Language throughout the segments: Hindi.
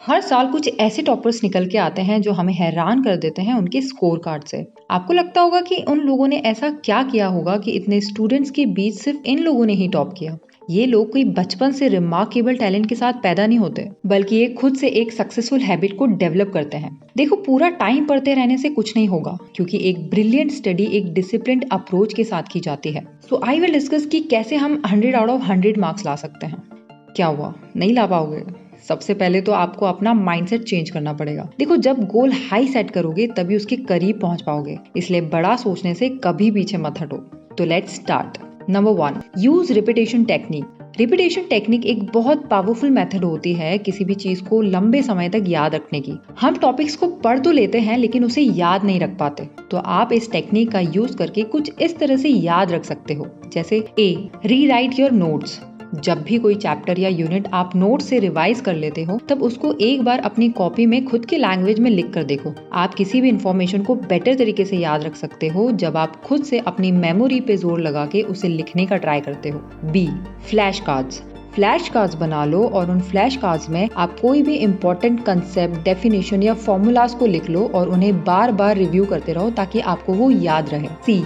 हर साल कुछ ऐसे टॉपर्स निकल के आते हैं जो हमें हैरान कर देते हैं उनके स्कोर कार्ड से। आपको लगता होगा कि उन लोगों ने ऐसा क्या किया होगा कि इतने स्टूडेंट्स के बीच सिर्फ इन लोगों ने ही टॉप किया। ये लोग कोई बचपन से रिमार्केबल टैलेंट के साथ पैदा नहीं होते, बल्कि ये खुद से एक सक्सेसफुल हैबिट को डेवलप करते हैं। देखो, पूरा टाइम पढ़ते रहने से कुछ नहीं होगा, क्योंकि एक ब्रिलियंट स्टडी एक डिसिप्लिन्ड अप्रोच के साथ की जाती है। सो आई विल डिस्कस कि कैसे हम 100 आउट ऑफ 100 मार्क्स ला सकते हैं। क्या हुआ, नहीं ला पाओगे? सबसे पहले तो आपको अपना माइंडसेट चेंज करना पड़ेगा। देखो, जब गोल हाई सेट करोगे तभी उसके करीब पहुंच पाओगे, इसलिए बड़ा सोचने से कभी पीछे मत हटो। तो let's start. Number 1, use repetition technique. Repetition technique एक बहुत पावरफुल मेथड होती है किसी भी चीज को लंबे समय तक याद रखने की। हम टॉपिक्स को पढ़ तो लेते हैं लेकिन उसे याद नहीं रख पाते, तो आप इस टेक्निक का यूज करके कुछ इस तरह से याद रख सकते हो। जैसे ए, रीराइट योर नोट्स। जब भी कोई चैप्टर या यूनिट आप नोट से रिवाइज कर लेते हो, तब उसको एक बार अपनी कॉपी में खुद के लैंग्वेज में लिख कर देखो। आप किसी भी इंफॉर्मेशन को बेटर तरीके से याद रख सकते हो जब आप खुद से अपनी मेमोरी पे जोर लगा के उसे लिखने का ट्राई करते हो। B, flash cards. Flash cards बना लो और उन फ्लैश कार्ड्स में आप कोई भी इम्पोर्टेंट कंसेप्ट, डेफिनेशन या फॉर्मूलाज को लिख लो और उन्हें बार बार रिव्यू करते रहो ताकि आपको वो याद रहे। C,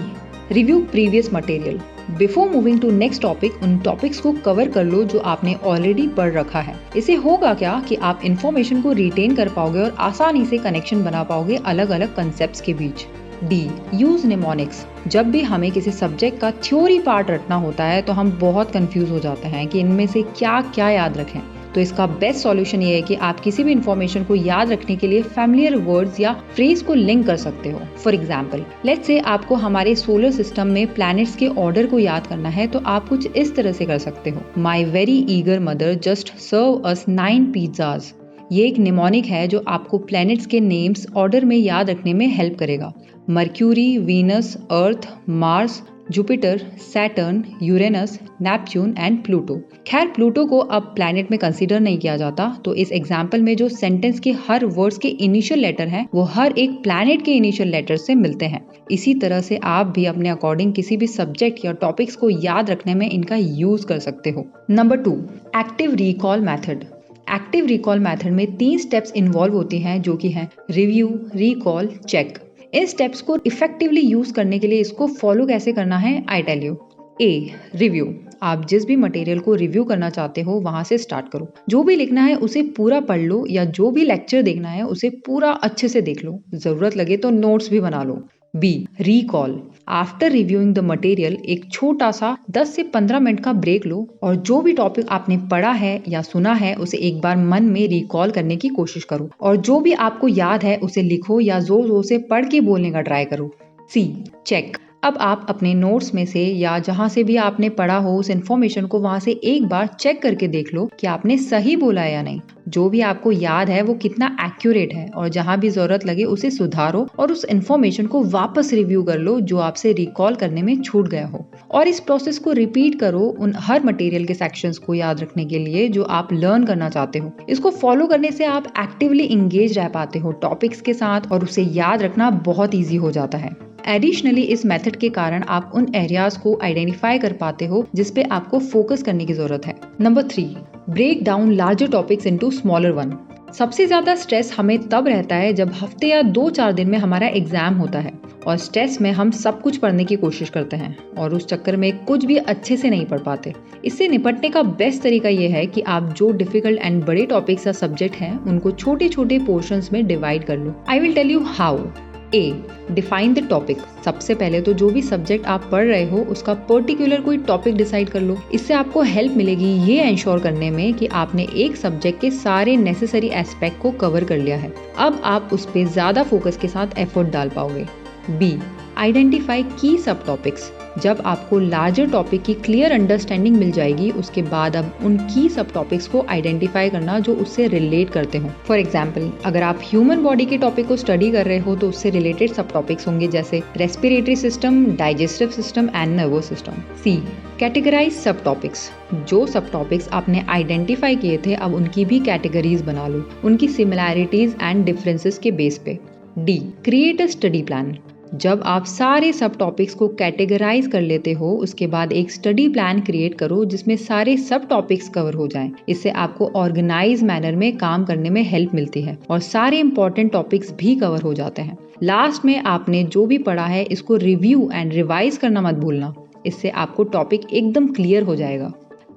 review previous material. Before moving to next topic, उन टॉपिक्स को कवर कर लो जो आपने ऑलरेडी पढ़ रखा है। इससे होगा क्या कि आप इन्फॉर्मेशन को रिटेन कर पाओगे और आसानी से कनेक्शन बना पाओगे अलग अलग कंसेप्ट्स के बीच। D, use mnemonics. जब भी हमें किसी सब्जेक्ट का थ्योरी पार्ट रटना होता है तो हम बहुत कंफ्यूज हो जाते हैं कि इनमें से क्या क्या याद रखें। तो इसका बेस्ट सॉल्यूशन ये है कि आप किसी भी इंफॉर्मेशन को याद रखने के लिए फैमिलियर वर्ड्स या फ्रेज को लिंक कर सकते हो। फॉर एग्जाम्पल, लेट्स से आपको हमारे सोलर सिस्टम में प्लैनेट्स के ऑर्डर को याद करना है, तो आप कुछ इस तरह से कर सकते हो। My very eager mother just serve us 9 pizzas. ये एक निमोनिक है जो आपको प्लैनेट्स के नेम्स ऑर्डर में याद रखने में हेल्प करेगा। Mercury, Venus, earth, Mars, Jupiter, Saturn, Uranus, Neptune and Pluto. खैर, प्लूटो को अब प्लैनेट में कंसीडर नहीं किया जाता, तो इस एग्जाम्पल में जो सेंटेंस के हर वर्ड्स के इनिशियल लेटर हैं वो हर एक प्लैनेट के इनिशियल लेटर से मिलते हैं। इसी तरह से आप भी अपने अकॉर्डिंग किसी भी सब्जेक्ट या टॉपिक्स को याद रखने में इनका यूज कर सकते हो। Number 2, active recall method. Active recall method में 3 स्टेप्स इन्वॉल्व होती हैं, जो कि हैं रिव्यू, रिकॉल, चेक। इन स्टेप्स को इफेक्टिवली यूज करने के लिए इसको फॉलो कैसे करना है, I tell you. A, review. आप जिस भी मटेरियल को रिव्यू करना चाहते हो वहां से स्टार्ट करो। जो भी लिखना है उसे पूरा पढ़ लो, या जो भी लेक्चर देखना है उसे पूरा अच्छे से देख लो। जरूरत लगे तो नोट्स भी बना लो। B, recall. After reviewing the material एक छोटा सा 10 से 15 मिनट का ब्रेक लो और जो भी टॉपिक आपने पढ़ा है या सुना है उसे एक बार मन में रिकॉल करने की कोशिश करो, और जो भी आपको याद है उसे लिखो या जोर जोर से पढ़ के बोलने का ट्राई करो। सी, चेक। अब आप अपने नोट्स में से या जहां से भी आपने पढ़ा हो उस इन्फॉर्मेशन को वहां से एक बार चेक करके देख लो कि आपने सही बोला है या नहीं। जो भी आपको याद है वो कितना एक्यूरेट है, और जहां भी जरूरत लगे उसे सुधारो और उस इन्फॉर्मेशन को वापस रिव्यू कर लो जो आपसे रिकॉल करने में छूट गया हो। और इस प्रोसेस को रिपीट करो उन हर मटेरियल के सेक्शंस को याद रखने के लिए जो आप लर्न करना चाहते हो। इसको फॉलो करने से आप एक्टिवली इंगेज रह पाते हो टॉपिक्स के साथ, और उसे याद रखना बहुत ईजी हो जाता है। एडिशनली, इस मेथड के कारण आप उन एरियाज को आइडेंटिफाई कर पाते हो जिस पे आपको फोकस करने की जरूरत है। Number 3, break down larger topics into smaller one. सबसे ज्यादा स्ट्रेस हमें तब रहता है जब हफ्ते या 2-4 दिन में हमारा एग्जाम होता है, और स्ट्रेस में हम सब कुछ पढ़ने की कोशिश करते हैं और उस चक्कर में कुछ भी अच्छे से नहीं पढ़ पाते। इससे निपटने का बेस्ट तरीका यह है कि आप जो डिफिकल्ट एंड बड़े टॉपिक्स या सब्जेक्ट हैं उनको छोटे छोटे पोर्शंस में डिवाइड कर लो। I will tell you how. A, define the topic. सबसे पहले तो जो भी सब्जेक्ट आप पढ़ रहे हो उसका पर्टिकुलर कोई टॉपिक डिसाइड कर लो। इससे आपको हेल्प मिलेगी ये एंश्योर करने में कि आपने एक सब्जेक्ट के सारे नेसेसरी एस्पेक्ट को कवर कर लिया है। अब आप उस पे ज्यादा फोकस के साथ एफर्ट डाल पाओगे। बी, आइडेंटिफाई की सब टॉपिक्स। जब आपको लार्जर टॉपिक की क्लियर अंडरस्टैंडिंग मिल जाएगी, उसके बाद अब उन की सब टॉपिक्स को आइडेंटिफाई करना जो उससे रिलेट करते हो। फॉर एग्जाम्पल, अगर आप ह्यूमन बॉडी के टॉपिक को स्टडी कर रहे हो तो उससे रिलेटेड सब टॉपिक्स होंगे जैसे respiratory system, digestive system and nervous system. C, categorize सब टॉपिक्स। जो सब टॉपिक्स आपने आइडेंटिफाई किए थे अब उनकी भी कैटेगरीज बना लो, उनकी सिमिलैरिटीज एंड डिफरेंसेस के बेस पे। D, create a study plan. जब आप सारे सब टॉपिक्स को कैटेगराइज कर लेते हो, उसके बाद एक स्टडी प्लान क्रिएट करो जिसमें सारे सब टॉपिक्स कवर हो जाएं। इससे आपको ऑर्गेनाइज मैनर में काम करने में हेल्प मिलती है और सारे इंपॉर्टेंट टॉपिक्स भी कवर हो जाते हैं। लास्ट में आपने जो भी पढ़ा है इसको रिव्यू एंड रिवाइज करना मत भूलना। इससे आपको टॉपिक एकदम क्लियर हो जाएगा।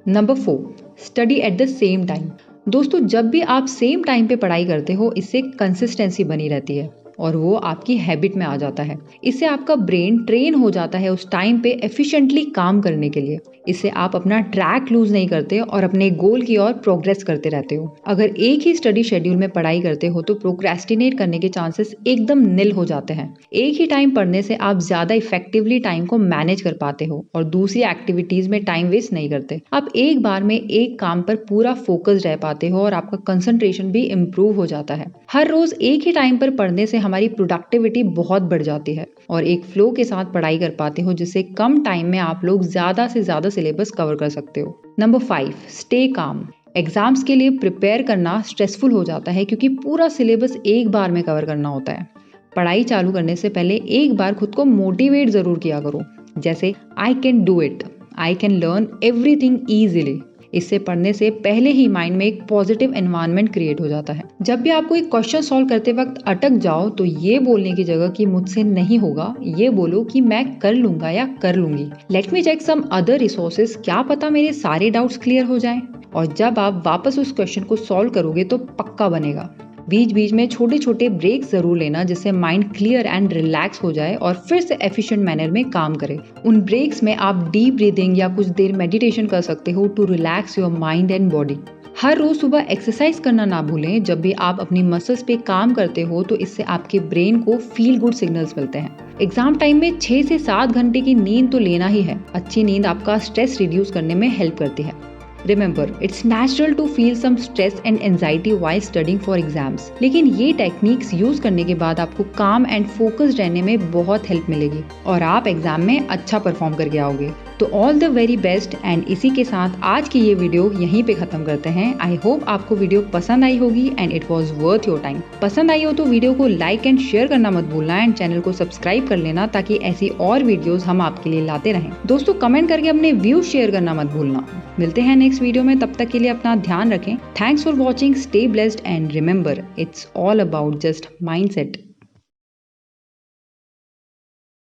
Number 4, study at the same time. दोस्तों, जब भी आप सेम टाइम पे पढ़ाई करते हो, इससे कंसिस्टेंसी बनी रहती है और वो आपकी हैबिट में आ जाता है। इससे आपका ब्रेन ट्रेन हो जाता है उस टाइम पे एफिशिएंटली काम करने के लिए। इससे आप अपना ट्रैक लूज नहीं करते और अपने गोल की ओर प्रोग्रेस करते रहते हो। अगर एक ही स्टडी शेड्यूल में पढ़ाई करते हो तो प्रोक्रेस्टिनेट करने के चांसेस एकदम निल हो जाते हैं। एक ही टाइम पढ़ने से आप ज्यादा इफेक्टिवली टाइम को मैनेज कर पाते हो और दूसरी एक्टिविटीज में टाइम वेस्ट नहीं करते। आप एक बार में एक काम पर पूरा फोकस रह पाते हो और आपका कंसंट्रेशन भी इम्प्रूव हो जाता है। हर रोज एक ही टाइम पर पढ़ने से हमारी प्रोडक्टिविटी बहुत बढ़ जाती है और एक फ्लो के साथ पढ़ाई कर पाते हो, जिससे कम टाइम में आप लोग ज्यादा से ज्यादा सिलेबस कवर कर सकते हो। Number 5, stay calm. एग्जाम्स के लिए प्रिपेयर करना स्ट्रेसफुल हो जाता है क्योंकि पूरा सिलेबस एक बार में कवर करना होता है। पढ़ाई चालू करने से पहले एक बार खुद को मोटिवेट जरूर किया करो, जैसे I can do it, I can learn everything easily. इससे पढ़ने से पहले ही माइंड में एक पॉजिटिव एनवायरनमेंट क्रिएट हो जाता है। जब भी आपको एक क्वेश्चन सॉल्व करते वक्त अटक जाओ तो ये बोलने की जगह कि मुझसे नहीं होगा, ये बोलो कि मैं कर लूंगा या कर लूंगी। Let me check some other resources, क्या पता मेरे सारे डाउट्स क्लियर हो जाएं। और जब आप वापस उस क्वेश्चन को सॉल्व करोगे तो पक्का बनेगा। बीच बीच में छोटे छोटे ब्रेक्स जरूर लेना, जिससे माइंड क्लियर एंड रिलैक्स हो जाए और फिर से एफिशिएंट मैनर में काम करे। उन ब्रेक्स में आप डीप ब्रीदिंग या कुछ देर मेडिटेशन कर सकते हो to relax your mind and body. हर रोज सुबह एक्सरसाइज करना ना भूलें। जब भी आप अपनी मसल्स पे काम करते हो तो इससे आपके ब्रेन को फील गुड सिग्नल्स मिलते हैं। एग्जाम टाइम में 6 से 7 घंटे की नींद तो लेना ही है। अच्छी नींद आपका स्ट्रेस रिड्यूस करने में हेल्प करती है। Remember, it's natural to feel some stress and anxiety while studying for exams. लेकिन ये टेक्निक्स यूज करने के बाद आपको काम एंड फोकस्ड रहने में बहुत हेल्प मिलेगी और आप एग्जाम में अच्छा परफॉर्म करके आओगे। तो all the very best. And इसी के साथ आज की ये वीडियो यहीं पे खत्म करते हैं। आई होप आपको वीडियो पसंद आई होगी and it was worth your time. पसंद आई हो तो वीडियो को लाइक एंड शेयर करना मत भूलना एंड चैनल को सब्सक्राइब कर लेना ताकि ऐसी और वीडियोस हम आपके लिए लाते रहें। दोस्तों, कमेंट करके अपने व्यूज शेयर करना मत भूलना। मिलते हैं नेक्स्ट वीडियो में, तब तक के लिए अपना ध्यान रखें। Thanks for watching, stay blessed and remember, it's all about just mindset.